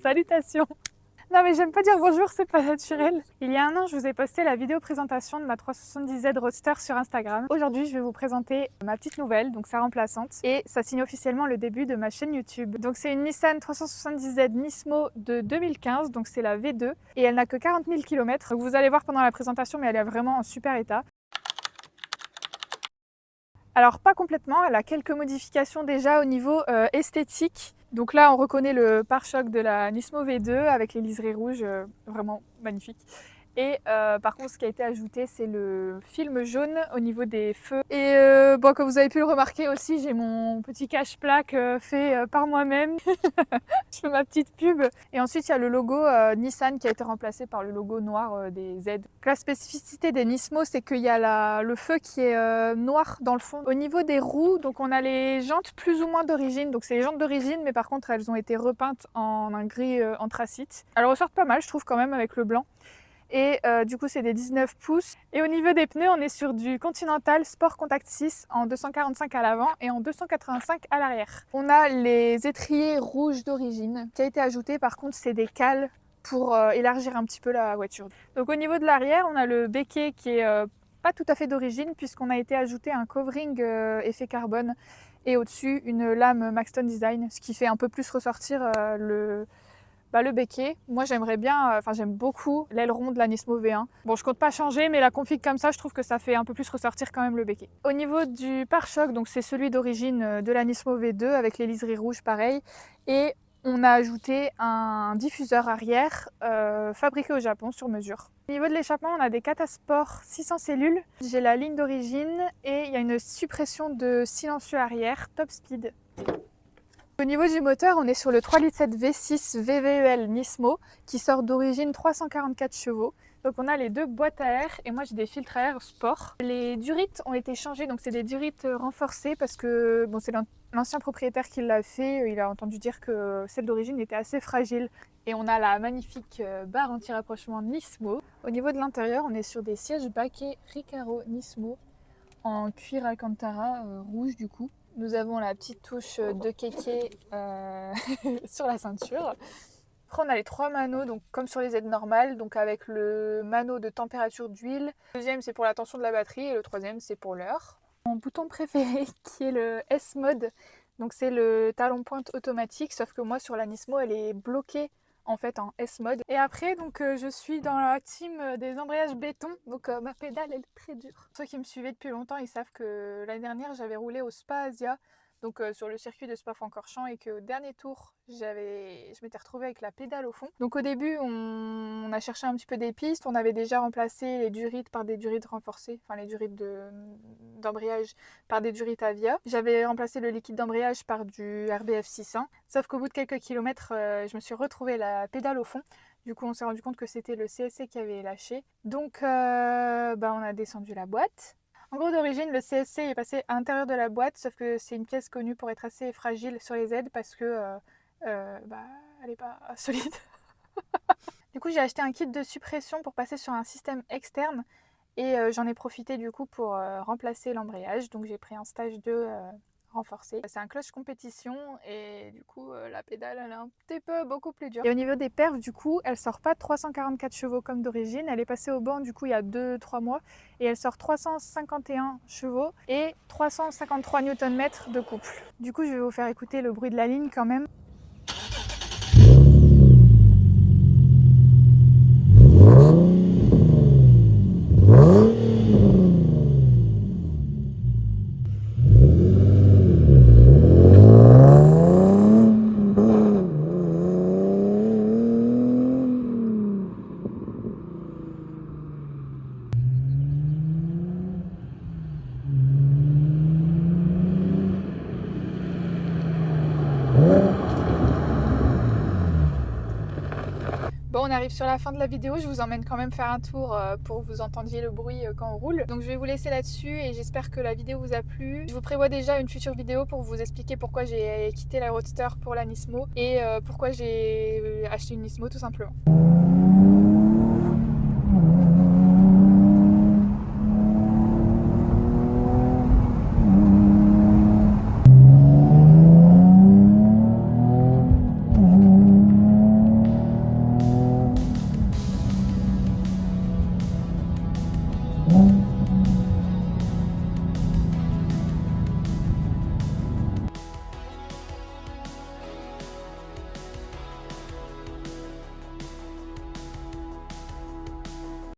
Salutations. Non mais j'aime pas dire bonjour, c'est pas naturel. Il y a un an, je vous ai posté la vidéo présentation de ma 370Z Roadster sur Instagram. Aujourd'hui, je vais vous présenter ma petite nouvelle, donc sa remplaçante. Et ça signe officiellement le début de ma chaîne YouTube. Donc c'est une Nissan 370Z Nismo de 2015, donc c'est la V2. Et elle n'a que 40 000 km. Donc vous allez voir pendant la présentation, mais elle est vraiment en super état. Alors pas complètement, elle a quelques modifications déjà au niveau esthétique. Donc là on reconnaît le pare-choc de la Nismo V2 avec les liserés rouges, vraiment magnifique. Et par contre ce qui a été ajouté c'est le film jaune au niveau des feux. Et bon, comme vous avez pu le remarquer aussi, j'ai mon petit cache-plaque fait par moi-même. Je fais ma petite pub. Et ensuite il y a le logo Nissan qui a été remplacé par le logo noir des Z. La spécificité des Nismo c'est qu'il y a le feu qui est noir dans le fond. Au niveau des roues, donc on a les jantes plus ou moins d'origine. Donc c'est les jantes d'origine mais par contre elles ont été repeintes en un gris anthracite. Elles ressortent pas mal je trouve quand même avec le blanc. Et du coup c'est des 19 pouces. Et au niveau des pneus, on est sur du Continental Sport Contact 6 en 245 à l'avant et en 285 à l'arrière. On a les étriers rouges d'origine qui a été ajouté, par contre c'est des cales pour élargir un petit peu la voiture. Donc au niveau de l'arrière, on a le béquet qui est pas tout à fait d'origine puisqu'on a été ajouté un covering effet carbone et au-dessus une lame Maxton Design, ce qui fait un peu plus ressortir le béquet. Moi j'aimerais bien, j'aime beaucoup l'aileron de la Nismo V1. Bon, je compte pas changer, mais la config comme ça, je trouve que ça fait un peu plus ressortir quand même le béquet. Au niveau du pare-choc, donc c'est celui d'origine de la Nismo V2 avec les liserés rouges pareil. Et on a ajouté un diffuseur arrière fabriqué au Japon sur mesure. Au niveau de l'échappement, on a des Catasport 600 cellules. J'ai la ligne d'origine et il y a une suppression de silencieux arrière top speed. Au niveau du moteur, on est sur le 3,7 litres V6 VVEL Nismo qui sort d'origine 344 chevaux. Donc on a les deux boîtes à air et moi j'ai des filtres à air sport. Les durites ont été changées, donc c'est des durites renforcées parce que bon, c'est l'ancien propriétaire qui l'a fait. Il a entendu dire que celle d'origine était assez fragile. Et on a la magnifique barre anti-rapprochement Nismo. Au niveau de l'intérieur, on est sur des sièges baquets Recaro Nismo en cuir Alcantara rouge du coup. Nous avons la petite touche de kéké sur la ceinture. Après on a les trois manos, donc comme sur les Z normales, donc avec le mano de température d'huile. Le deuxième c'est pour la tension de la batterie et le troisième c'est pour l'heure. Mon bouton préféré qui est le S-Mode, donc c'est le talon pointe automatique, sauf que moi sur la Nismo elle est bloquée en fait en S-Mode. Et après donc je suis dans la team des embrayages béton, donc ma pédale elle est très dure. Ceux qui me suivaient depuis longtemps ils savent que l'année dernière j'avais roulé au Spa Asia, donc sur le circuit de Spa-Francorchamps, et qu'au dernier tour je m'étais retrouvée avec la pédale au fond. Donc au début on a cherché un petit peu des pistes, on avait déjà remplacé les durites par des durites renforcées, enfin les durites d'embrayage par des durites Avia. J'avais remplacé le liquide d'embrayage par du RBF 600, sauf qu'au bout de quelques kilomètres je me suis retrouvée la pédale au fond. Du coup on s'est rendu compte que c'était le CSC qui avait lâché, donc on a descendu la boîte. En gros, d'origine, le CSC est passé à l'intérieur de la boîte, sauf que c'est une pièce connue pour être assez fragile sur les Z parce que elle n'est pas solide. Du coup, j'ai acheté un kit de suppression pour passer sur un système externe et j'en ai profité du coup pour remplacer l'embrayage. Donc j'ai pris un stage 2 renforcé. C'est un clutch compétition et du coup la pédale elle est un petit peu beaucoup plus dure. Et au niveau des perfs, du coup elle sort pas 344 chevaux comme d'origine, elle est passée au banc du coup il y a 2-3 mois et elle sort 351 chevaux et 353 Nm de couple. Du coup je vais vous faire écouter le bruit de la ligne quand même. Bon, on arrive sur la fin de la vidéo, je vous emmène quand même faire un tour pour que vous entendiez le bruit quand on roule. Donc je vais vous laisser là-dessus et j'espère que la vidéo vous a plu. Je vous prévois déjà une future vidéo pour vous expliquer pourquoi j'ai quitté la Roadster pour la Nismo et pourquoi j'ai acheté une Nismo tout simplement.